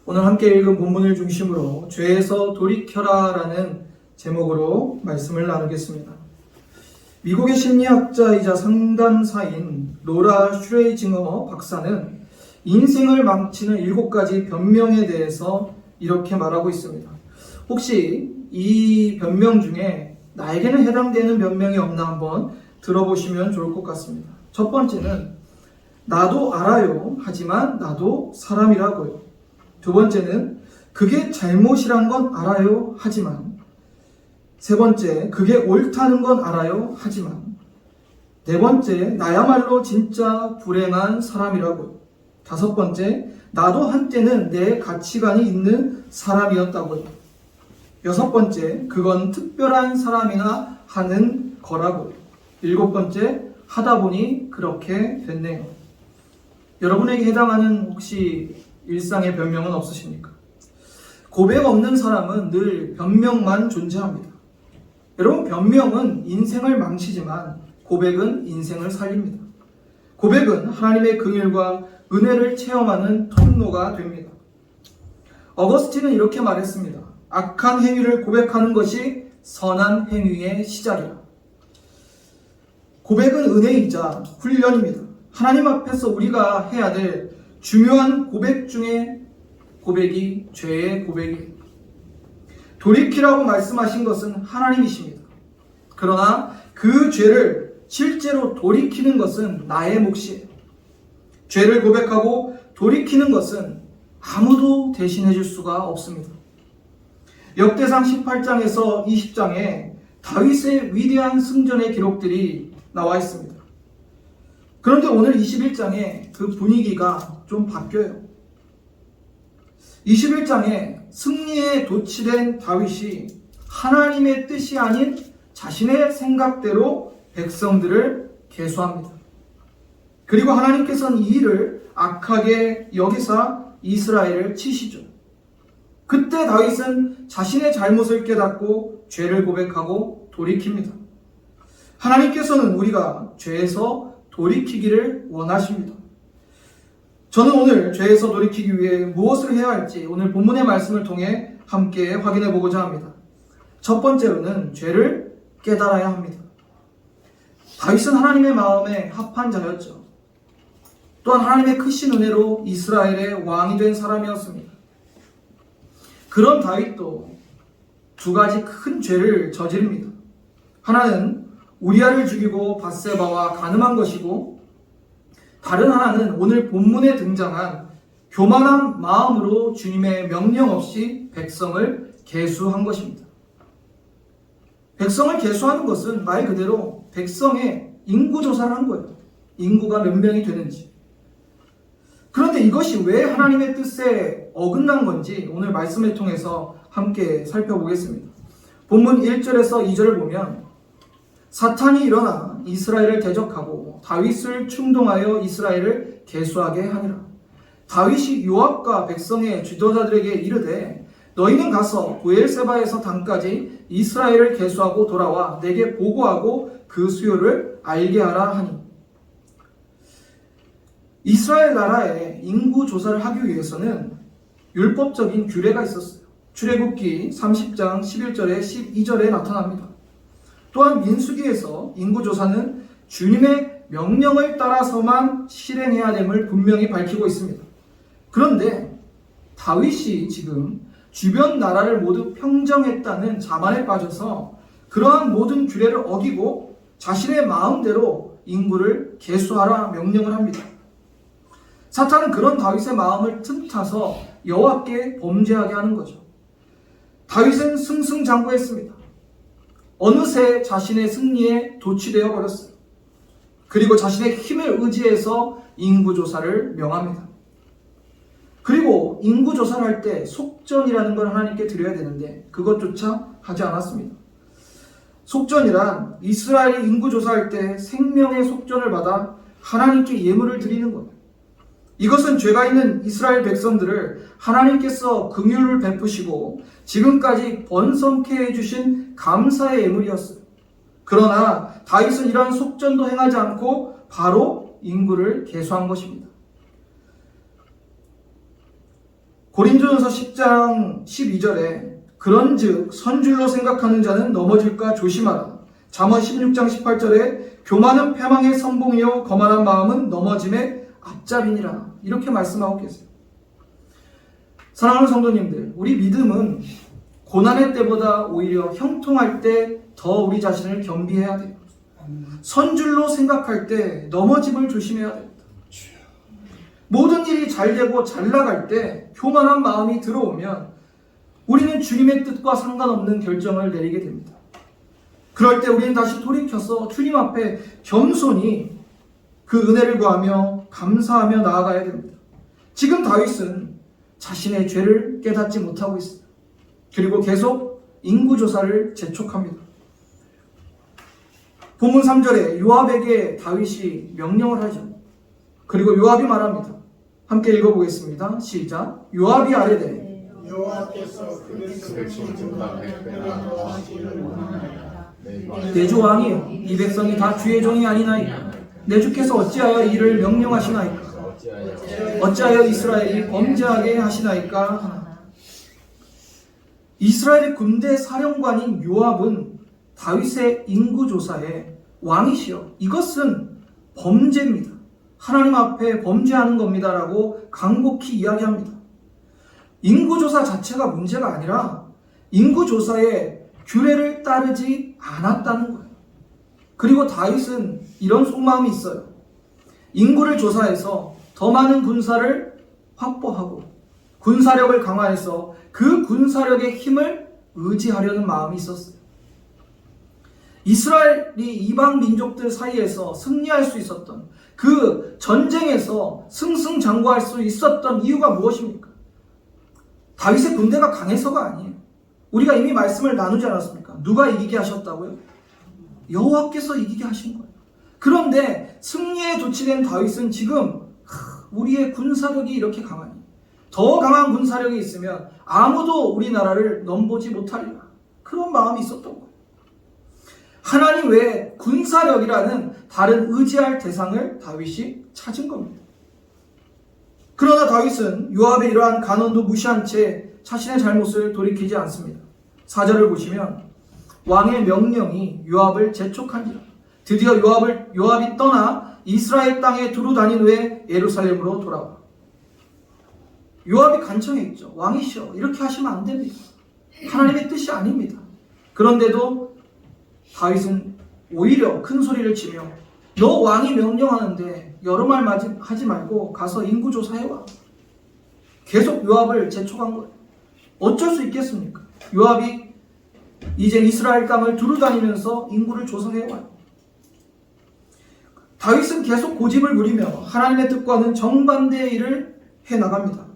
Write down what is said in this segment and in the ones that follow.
오늘 함께 읽은 본문을 중심으로 죄에서 돌이켜라 라는 제목으로 말씀을 나누겠습니다. 미국의 심리학자이자 상담사인 로라 슈레이징어 박사는 인생을 망치는 7가지 변명에 대해서 이렇게 말하고 있습니다. 혹시 이 변명 중에 나에게는 해당되는 변명이 없나 한번 들어보시면 좋을 것 같습니다. 첫 번째는 나도 알아요. 하지만 나도 사람이라고요. 두 번째는 그게 잘못이란 건 알아요. 하지만. 세 번째, 그게 옳다는 건 알아요. 하지만. 네 번째, 나야말로 진짜 불행한 사람이라고요. 다섯 번째, 나도 한때는 내 가치관이 있는 사람이었다고요. 여섯 번째, 그건 특별한 사람이나 하는 거라고요. 일곱 번째, 하다 보니 그렇게 됐네요. 여러분에게 해당하는 혹시 일상의 변명은 없으십니까? 고백 없는 사람은 늘 변명만 존재합니다. 여러분, 변명은 인생을 망치지만 고백은 인생을 살립니다. 고백은 하나님의 긍휼과 은혜를 체험하는 통로가 됩니다. 어거스틴은 이렇게 말했습니다. 악한 행위를 고백하는 것이 선한 행위의 시작이라. 고백은 은혜이자 훈련입니다. 하나님 앞에서 우리가 해야 될 중요한 고백 중에 고백이 죄의 고백이에요. 돌이키라고 말씀하신 것은 하나님이십니다. 그러나 그 죄를 실제로 돌이키는 것은 나의 몫이에요. 죄를 고백하고 돌이키는 것은 아무도 대신해 줄 수가 없습니다. 역대상 18장에서 20장에 다윗의 위대한 승전의 기록들이 나와 있습니다. 그런데 오늘 21장에 그 분위기가 좀 바뀌어요. 21장에 승리에 도취된 다윗이 하나님의 뜻이 아닌 자신의 생각대로 백성들을 계수합니다. 그리고 하나님께서는 이 일을 악하게 여기사 이스라엘을 치시죠. 그때 다윗은 자신의 잘못을 깨닫고 죄를 고백하고 돌이킵니다. 하나님께서는 우리가 죄에서 돌이키기를 원하십니다. 저는 오늘 죄에서 돌이키기 위해 무엇을 해야 할지 오늘 본문의 말씀을 통해 함께 확인해 보고자 합니다. 첫 번째로는 죄를 깨달아야 합니다. 다윗은 하나님의 마음에 합한 자였죠. 또한 하나님의 크신 은혜로 이스라엘의 왕이 된 사람이었습니다. 그런 다윗도 두 가지 큰 죄를 저지릅니다. 하나는 우리아를 죽이고 밧세바와 간음한 것이고, 다른 하나는 오늘 본문에 등장한 교만한 마음으로 주님의 명령 없이 백성을 계수한 것입니다. 백성을 계수하는 것은 말 그대로 백성의 인구조사를 한 거예요. 인구가 몇 명이 되는지. 그런데 이것이 왜 하나님의 뜻에 어긋난 건지 오늘 말씀을 통해서 함께 살펴보겠습니다. 본문 1절에서 2절을 보면 사탄이 일어나 이스라엘을 대적하고 다윗을 충동하여 이스라엘을 계수하게 하니라. 다윗이 요압과 백성의 지도자들에게 이르되 너희는 가서 브엘세바에서 단까지 이스라엘을 계수하고 돌아와 내게 보고하고 그 수요를 알게 하라 하니. 이스라엘 나라의 인구 조사를 하기 위해서는 율법적인 규례가 있었어요. 출애굽기 30장 11절에 12절에 나타납니다. 또한 민수기에서 인구조사는 주님의 명령을 따라서만 실행해야 됨을 분명히 밝히고 있습니다. 그런데 다윗이 지금 주변 나라를 모두 평정했다는 자만에 빠져서 그러한 모든 규례를 어기고 자신의 마음대로 인구를 계수하라 명령을 합니다. 사탄은 그런 다윗의 마음을 틈타서 여호와께 범죄하게 하는 거죠. 다윗은 승승장구했습니다. 어느새 자신의 승리에 도취되어 버렸어요. 그리고 자신의 힘을 의지해서 인구조사를 명합니다. 그리고 인구조사를 할 때 속전이라는 걸 하나님께 드려야 되는데 그것조차 하지 않았습니다. 속전이란 이스라엘이 인구조사할 때 생명의 속전을 받아 하나님께 예물을 드리는 거예요. 이것은 죄가 있는 이스라엘 백성들을 하나님께서 긍휼을 베푸시고 지금까지 번성케 해주신 감사의 예물이었어요. 그러나 다윗은 이러한 속전도 행하지 않고 바로 인구를 계수한 것입니다. 고린도전서 10장 12절에 그런즉 선줄로 생각하는 자는 넘어질까 조심하라. 잠언 16장 18절에 교만은 패망의 선봉이요 거만한 마음은 넘어짐의 앞잡이니라. 이렇게 말씀하고 계세요. 사랑하는 성도님들, 우리 믿음은 고난의 때보다 오히려 형통할 때 더 우리 자신을 겸비해야 돼요. 선줄로 생각할 때 넘어짐을 조심해야 됩니다. 모든 일이 잘 되고 잘 나갈 때 교만한 마음이 들어오면 우리는 주님의 뜻과 상관없는 결정을 내리게 됩니다. 그럴 때 우리는 다시 돌이켜서 주님 앞에 겸손히 그 은혜를 구하며 감사하며 나아가야 됩니다. 지금 다윗은 자신의 죄를 깨닫지 못하고 있습니다. 그리고 계속 인구조사를 재촉합니다. 본문 3절에 요압에게 다윗이 명령을 하죠. 그리고 요압이 말합니다. 함께 읽어보겠습니다. 시작. 요압이 아뢰되 여호와께서 그를 쏟으신즉 내 주 왕이여, 이 백성이 다 주의 종이 아니나이까. 내 주께서 어찌하여 이를 명령하시나이까. 어찌하여 이스라엘이 범죄하게 하시나이까 하나. 이스라엘의 군대 사령관인 요압은 다윗의 인구조사에 왕이시여, 이것은 범죄입니다. 하나님 앞에 범죄하는 겁니다 라고 간곡히 이야기합니다. 인구조사 자체가 문제가 아니라 인구조사에 규례를 따르지 않았다는 거예요. 그리고 다윗은 이런 속마음이 있어요. 인구를 조사해서 더 많은 군사를 확보하고 군사력을 강화해서 그 군사력의 힘을 의지하려는 마음이 있었어요. 이스라엘이 이방 민족들 사이에서 승리할 수 있었던 그 전쟁에서 승승장구할 수 있었던 이유가 무엇입니까? 다윗의 군대가 강해서가 아니에요. 우리가 이미 말씀을 나누지 않았습니까? 누가 이기게 하셨다고요? 여호와께서 이기게 하신 거예요. 그런데 승리에 도취된 다윗은 지금 우리의 군사력이 이렇게 강하니 더 강한 군사력이 있으면 아무도 우리나라를 넘보지 못하리라. 그런 마음이 있었던 거예요. 하나님 외에 군사력이라는 다른 의지할 대상을 다윗이 찾은 겁니다. 그러나 다윗은 요압의 이러한 간언도 무시한 채 자신의 잘못을 돌이키지 않습니다. 4절을 보시면 왕의 명령이 요압을 재촉한지라. 드디어 요압이 떠나 이스라엘 땅에 두루 다닌 후에 예루살렘으로 돌아와. 요압이 간청했죠. 왕이시여, 이렇게 하시면 안 됩니다. 하나님의 뜻이 아닙니다. 그런데도 다윗은 오히려 큰 소리를 치며 너 왕이 명령하는데 여러 말 하지 말고 가서 인구조사해와. 계속 요압을 재촉한 거예요. 어쩔 수 있겠습니까? 요압이 이제 이스라엘 땅을 두루 다니면서 인구를 조사해와요. 다윗은 계속 고집을 부리며 하나님의 뜻과는 정반대의 일을 해나갑니다.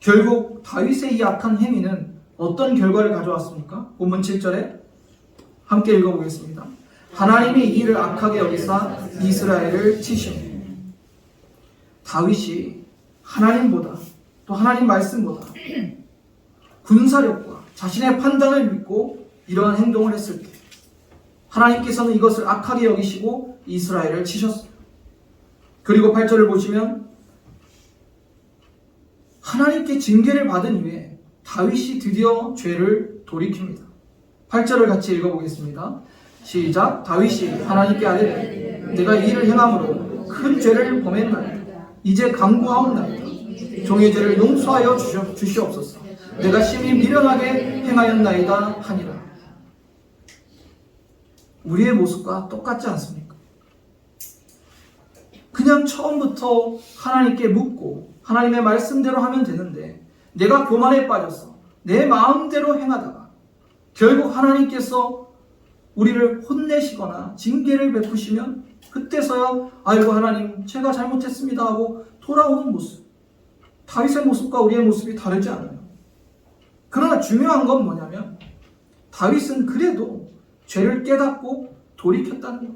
결국 다윗의 이 악한 행위는 어떤 결과를 가져왔습니까? 본문 7절에 함께 읽어보겠습니다. 하나님이 이를 악하게 여기사 이스라엘을 치시니. 다윗이 하나님보다 또 하나님 말씀보다 군사력과 자신의 판단을 믿고 이러한 행동을 했을 때 하나님께서는 이것을 악하게 여기시고 이스라엘을 치셨어요. 그리고 8절을 보시면 하나님께 징계를 받은 이후에 다윗이 드디어 죄를 돌이킵니다. 8절을 같이 읽어보겠습니다. 시작. 다윗이 하나님께 아뢰되 내가 이 일을 행함으로 큰 죄를 범했나이다. 이제 간구하옵나이다. 종의 죄를 용서하여 주시옵소서. 내가 심히 미련하게 행하였나이다 하니라. 우리의 모습과 똑같지 않습니까? 그냥 처음부터 하나님께 묻고 하나님의 말씀대로 하면 되는데 내가 교만에 빠져서 내 마음대로 행하다가 결국 하나님께서 우리를 혼내시거나 징계를 베푸시면 그때서야 아이고 하나님 제가 잘못했습니다 하고 돌아오는 모습. 다윗의 모습과 우리의 모습이 다르지 않아요. 그러나 중요한 건 뭐냐면 다윗은 그래도 죄를 깨닫고 돌이켰다는 거예요.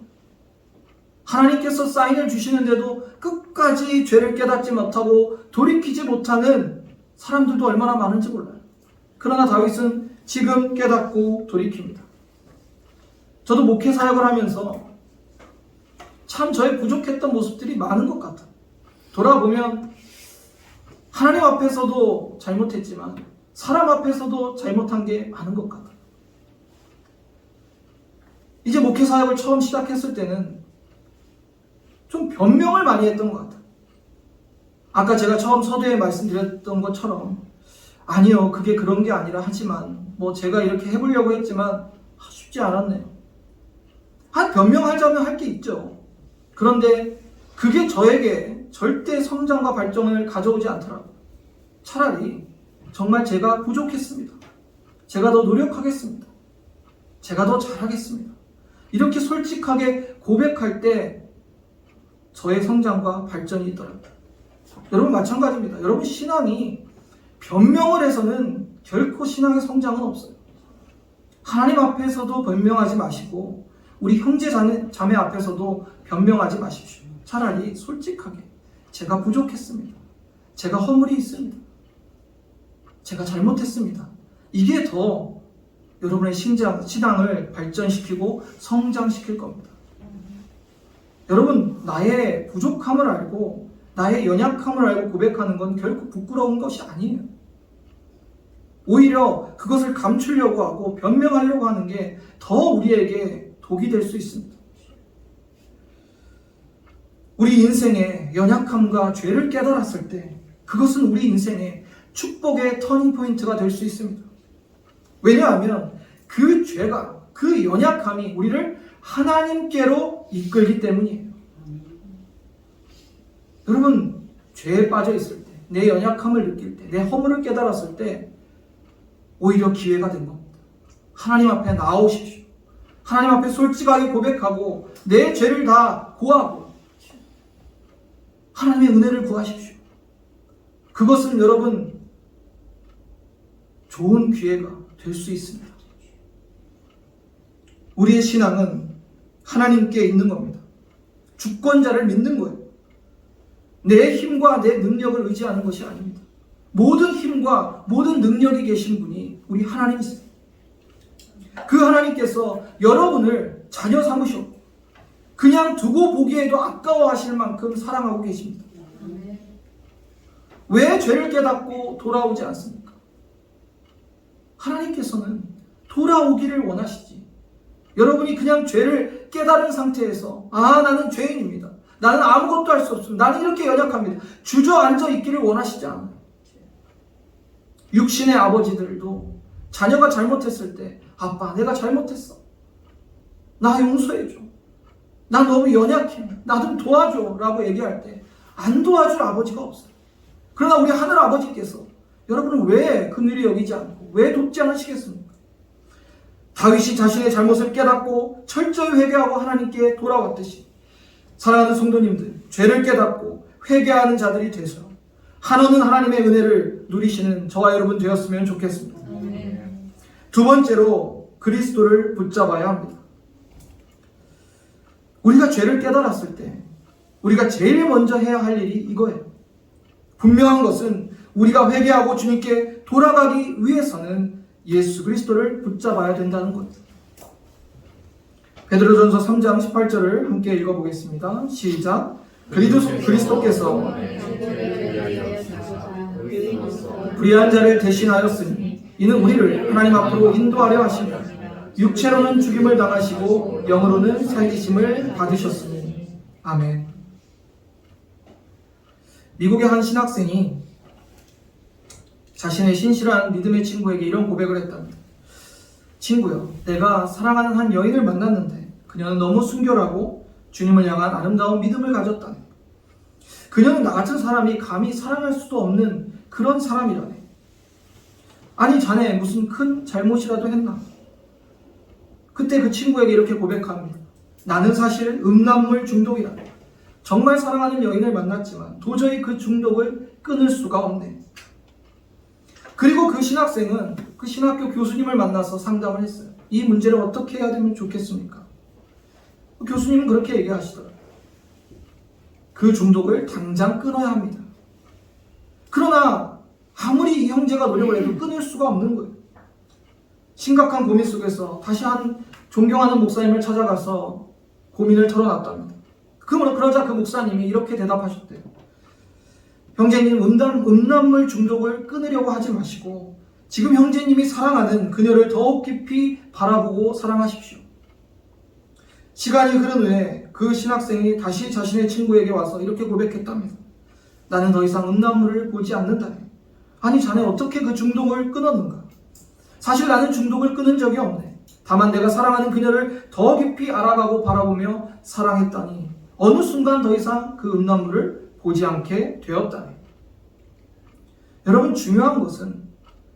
하나님께서 사인을 주시는데도 끝까지 죄를 깨닫지 못하고 돌이키지 못하는 사람들도 얼마나 많은지 몰라요. 그러나 다윗은 지금 깨닫고 돌이킵니다. 저도 목회 사역을 하면서 참 저의 부족했던 모습들이 많은 것 같아요. 돌아보면 하나님 앞에서도 잘못했지만 사람 앞에서도 잘못한 게 많은 것 같아요. 이제 목회 사역을 처음 시작했을 때는 좀 변명을 많이 했던 것 같아요. 아까 제가 처음 서두에 말씀드렸던 것처럼 아니요, 그게 그런 게 아니라 하지만 뭐 제가 이렇게 해보려고 했지만 쉽지 않았네요. 변명하자면 할 게 있죠. 그런데 그게 저에게 절대 성장과 발전을 가져오지 않더라고요. 차라리 정말 제가 부족했습니다. 제가 더 노력하겠습니다. 제가 더 잘하겠습니다. 이렇게 솔직하게 고백할 때 저의 성장과 발전이 있더라고요. 여러분 마찬가지입니다. 여러분 신앙이 변명을 해서는 결코 신앙의 성장은 없어요. 하나님 앞에서도 변명하지 마시고 우리 형제 자매 앞에서도 변명하지 마십시오. 차라리 솔직하게 제가 부족했습니다. 제가 허물이 있습니다. 제가 잘못했습니다. 이게 더 여러분의 신앙을 발전시키고 성장시킬 겁니다. 여러분, 나의 부족함을 알고 나의 연약함을 알고 고백하는 건 결코 부끄러운 것이 아니에요. 오히려 그것을 감추려고 하고 변명하려고 하는 게 더 우리에게 독이 될 수 있습니다. 우리 인생의 연약함과 죄를 깨달았을 때 그것은 우리 인생의 축복의 터닝포인트가 될 수 있습니다. 왜냐하면 그 죄가, 그 연약함이 우리를 하나님께로 이끌기 때문이에요. 여러분, 죄에 빠져 있을 때, 내 연약함을 느낄 때, 내 허물을 깨달았을 때 오히려 기회가 된 겁니다. 하나님 앞에 나오십시오. 하나님 앞에 솔직하게 고백하고 내 죄를 다 고하고 하나님의 은혜를 구하십시오. 그것은 여러분 좋은 기회가 될 수 있습니다. 우리의 신앙은 하나님께 있는 겁니다. 주권자를 믿는 거예요. 내 힘과 내 능력을 의지하는 것이 아닙니다. 모든 힘과 모든 능력이 계신 분이 우리 하나님이세요. 그 하나님께서 여러분을 자녀 삼으셨고 그냥 두고 보기에도 아까워하실 만큼 사랑하고 계십니다. 왜 죄를 깨닫고 돌아오지 않습니까? 하나님께서는 돌아오기를 원하시지. 여러분이 그냥 죄를 깨달은 상태에서 나는 죄인입니다. 나는 아무것도 할 수 없습니다. 나는 이렇게 연약합니다. 주저앉아 있기를 원하시지 않아요. 육신의 아버지들도 자녀가 잘못했을 때 아빠 내가 잘못했어. 나 용서해줘. 나 너무 연약해. 나 좀 도와줘 라고 얘기할 때 안 도와줄 아버지가 없어요. 그러나 우리 하늘 아버지께서 여러분은 왜 긍휼히 여기지 않고 왜 돕지 않으시겠습니까? 다윗이 자신의 잘못을 깨닫고 철저히 회개하고 하나님께 돌아왔듯이 사랑하는 성도님들, 죄를 깨닫고 회개하는 자들이 되서 한없는 하나님의 은혜를 누리시는 저와 여러분 되었으면 좋겠습니다. 두 번째로 그리스도를 붙잡아야 합니다. 우리가 죄를 깨달았을 때 우리가 제일 먼저 해야 할 일이 이거예요. 분명한 것은 우리가 회개하고 주님께 돌아가기 위해서는 예수 그리스도를 붙잡아야 된다는 것. 베드로전서 3장 18절을 함께 읽어보겠습니다. 시작. 그리스도께서 불의한 자를 대신하였으니 이는 우리를 하나님 앞으로 인도하려 하시며 육체로는 죽임을 당하시고 영으로는 살리심을 받으셨으니. 아멘. 미국의 한 신학생이 자신의 신실한 믿음의 친구에게 이런 고백을 했답니다. 친구여, 내가 사랑하는 한 여인을 만났는데 그녀는 너무 순결하고 주님을 향한 아름다운 믿음을 가졌다네. 그녀는 나 같은 사람이 감히 사랑할 수도 없는 그런 사람이라네. 아니 자네 무슨 큰 잘못이라도 했나? 그때 그 친구에게 이렇게 고백합니다. 나는 사실 음란물 중독이라네. 정말 사랑하는 여인을 만났지만 도저히 그 중독을 끊을 수가 없네. 그리고 그 신학생은 그 신학교 교수님을 만나서 상담을 했어요. 이 문제를 어떻게 해야 되면 좋겠습니까? 교수님은 그렇게 얘기하시더라고요. 그 중독을 당장 끊어야 합니다. 그러나 아무리 이 형제가 노력을 해도 끊을 수가 없는 거예요. 심각한 고민 속에서 다시 한 존경하는 목사님을 찾아가서 고민을 털어놨답니다. 그러자 그 목사님이 이렇게 대답하셨대요. 형제님, 음란물 중독을 끊으려고 하지 마시고 지금 형제님이 사랑하는 그녀를 더욱 깊이 바라보고 사랑하십시오. 시간이 흐른 후에 그 신학생이 다시 자신의 친구에게 와서 이렇게 고백했답니다. 나는 더 이상 음란물을 보지 않는다네. 아니, 자네 어떻게 그 중독을 끊었는가? 사실 나는 중독을 끊은 적이 없네. 다만 내가 사랑하는 그녀를 더 깊이 알아가고 바라보며 사랑했다니 어느 순간 더 이상 그 음란물을 보지 않게 되었다네. 여러분, 중요한 것은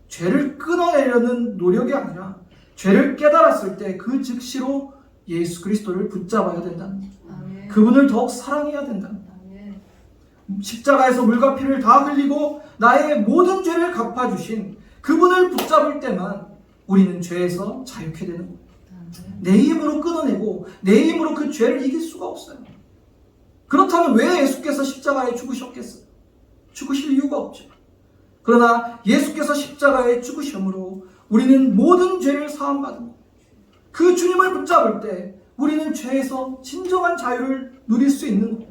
죄를 끊어내려는 노력이 아니라 죄를 깨달았을 때 그 즉시로 예수 그리스도를 붙잡아야 된다는 거죠. 아멘. 그분을 더욱 사랑해야 된다는 거죠. 아멘. 십자가에서 물과 피를 다 흘리고 나의 모든 죄를 갚아주신 그분을 붙잡을 때만 우리는 죄에서 자유케 되는 거예요. 내 힘으로 끊어내고 내 힘으로 그 죄를 이길 수가 없어요. 그렇다면 왜 예수께서 십자가에 죽으셨겠어요? 죽으실 이유가 없죠. 그러나 예수께서 십자가에 죽으심으로 우리는 모든 죄를 사함받은 거예요. 그 주님을 붙잡을 때 우리는 죄에서 진정한 자유를 누릴 수 있는 거예요.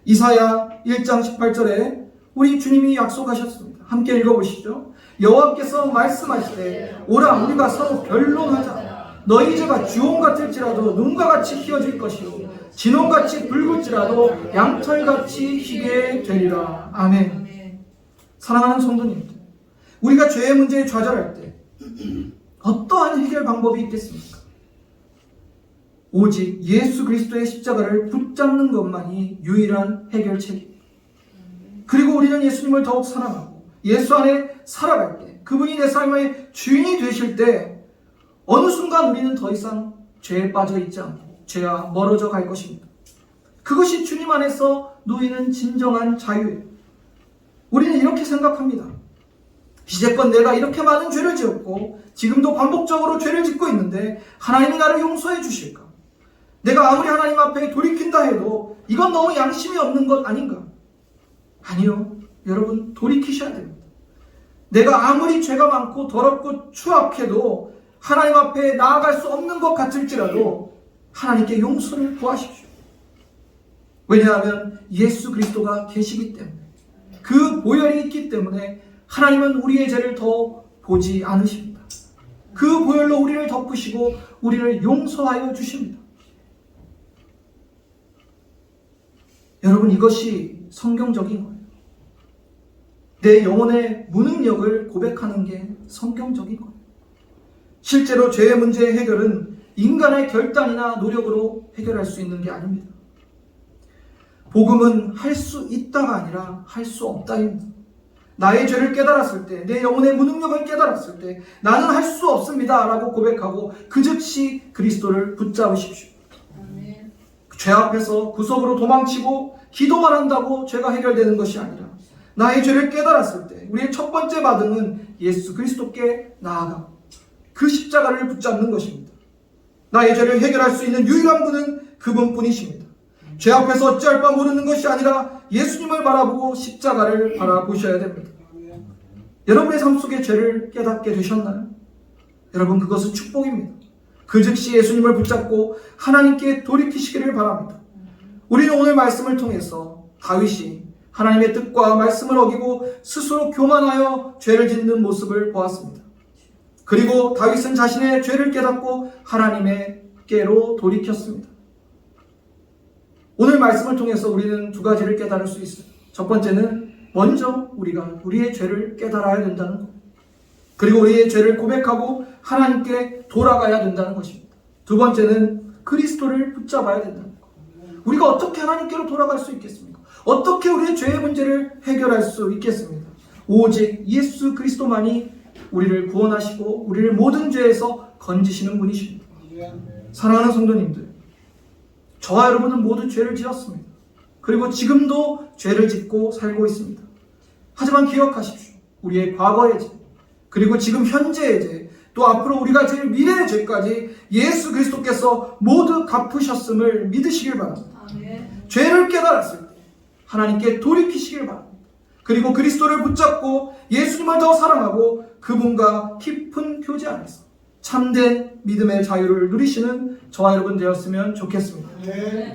이사야 1장 18절에 우리 주님이 약속하셨습니다. 함께 읽어보시죠. 여호와께서 말씀하시되 오라 우리가 서로 변론하자. 너희 죄가 주홍 같을지라도 눈과 같이 희어질 것이요 진홍같이 붉을지라도 양털같이 희게 되리라. 아멘. 사랑하는 성도님들, 우리가 죄의 문제에 좌절할 때 어떠한 해결 방법이 있겠습니까? 오직 예수 그리스도의 십자가를 붙잡는 것만이 유일한 해결책입니다. 그리고 우리는 예수님을 더욱 사랑하고 예수 안에 살아갈 때, 그분이 내 삶의 주인이 되실 때 어느 순간 우리는 더 이상 죄에 빠져 있지 않고 죄와 멀어져 갈 것입니다. 그것이 주님 안에서 누리는 진정한 자유예요. 우리는 이렇게 생각합니다. 이제껏 내가 이렇게 많은 죄를 지었고 지금도 반복적으로 죄를 짓고 있는데 하나님이 나를 용서해 주실까? 내가 아무리 하나님 앞에 돌이킨다 해도 이건 너무 양심이 없는 것 아닌가? 아니요. 여러분, 돌이키셔야 됩니다. 내가 아무리 죄가 많고 더럽고 추악해도 하나님 앞에 나아갈 수 없는 것 같을지라도 하나님께 용서를 구하십시오. 왜냐하면 예수 그리스도가 계시기 때문에, 그 보혈이 있기 때문에 하나님은 우리의 죄를 더 보지 않으십니다. 그 보혈로 우리를 덮으시고 우리를 용서하여 주십니다. 여러분, 이것이 성경적인 거예요. 내 영혼의 무능력을 고백하는 게 성경적인 거예요. 실제로 죄의 문제의 해결은 인간의 결단이나 노력으로 해결할 수 있는 게 아닙니다. 복음은 할 수 있다가 아니라 할 수 없다입니다. 나의 죄를 깨달았을 때, 내 영혼의 무능력을 깨달았을 때 나는 할 수 없습니다 라고 고백하고 그 즉시 그리스도를 붙잡으십시오. 죄 앞에서 구석으로 도망치고 기도만 한다고 죄가 해결되는 것이 아니라 나의 죄를 깨달았을 때 우리의 첫 번째 반응은 예수 그리스도께 나아가 그 십자가를 붙잡는 것입니다. 나의 죄를 해결할 수 있는 유일한 분은 그분뿐이십니다. 죄 앞에서 어찌할 바 모르는 것이 아니라 예수님을 바라보고 십자가를 바라보셔야 됩니다. 여러분의 삶 속에 죄를 깨닫게 되셨나요? 여러분, 그것은 축복입니다. 그 즉시 예수님을 붙잡고 하나님께 돌이키시기를 바랍니다. 우리는 오늘 말씀을 통해서 다윗이 하나님의 뜻과 말씀을 어기고 스스로 교만하여 죄를 짓는 모습을 보았습니다. 그리고 다윗은 자신의 죄를 깨닫고 하나님께로 돌이켰습니다. 오늘 말씀을 통해서 우리는 두 가지를 깨달을 수 있어요. 첫 번째는 먼저 우리가 우리의 죄를 깨달아야 된다는 것. 그리고 우리의 죄를 고백하고 하나님께 돌아가야 된다는 것입니다. 두 번째는 그리스도를 붙잡아야 된다는 것. 우리가 어떻게 하나님께로 돌아갈 수 있겠습니까? 어떻게 우리의 죄의 문제를 해결할 수 있겠습니까? 오직 예수 그리스도만이 우리를 구원하시고 우리를 모든 죄에서 건지시는 분이십니다. 사랑하는 성도님들, 저와 여러분은 모두 죄를 지었습니다. 그리고 지금도 죄를 짓고 살고 있습니다. 하지만 기억하십시오. 우리의 과거의 죄, 그리고 지금 현재의 죄, 또 앞으로 우리가 지을 미래의 죄까지 예수 그리스도께서 모두 갚으셨음을 믿으시길 바랍니다. 죄를 깨달았을 때 하나님께 돌이키시길 바랍니다. 그리고 그리스도를 붙잡고 예수님을 더 사랑하고 그분과 깊은 교제 안에서 참된 믿음의 자유를 누리시는 저와 여러분 되었으면 좋겠습니다.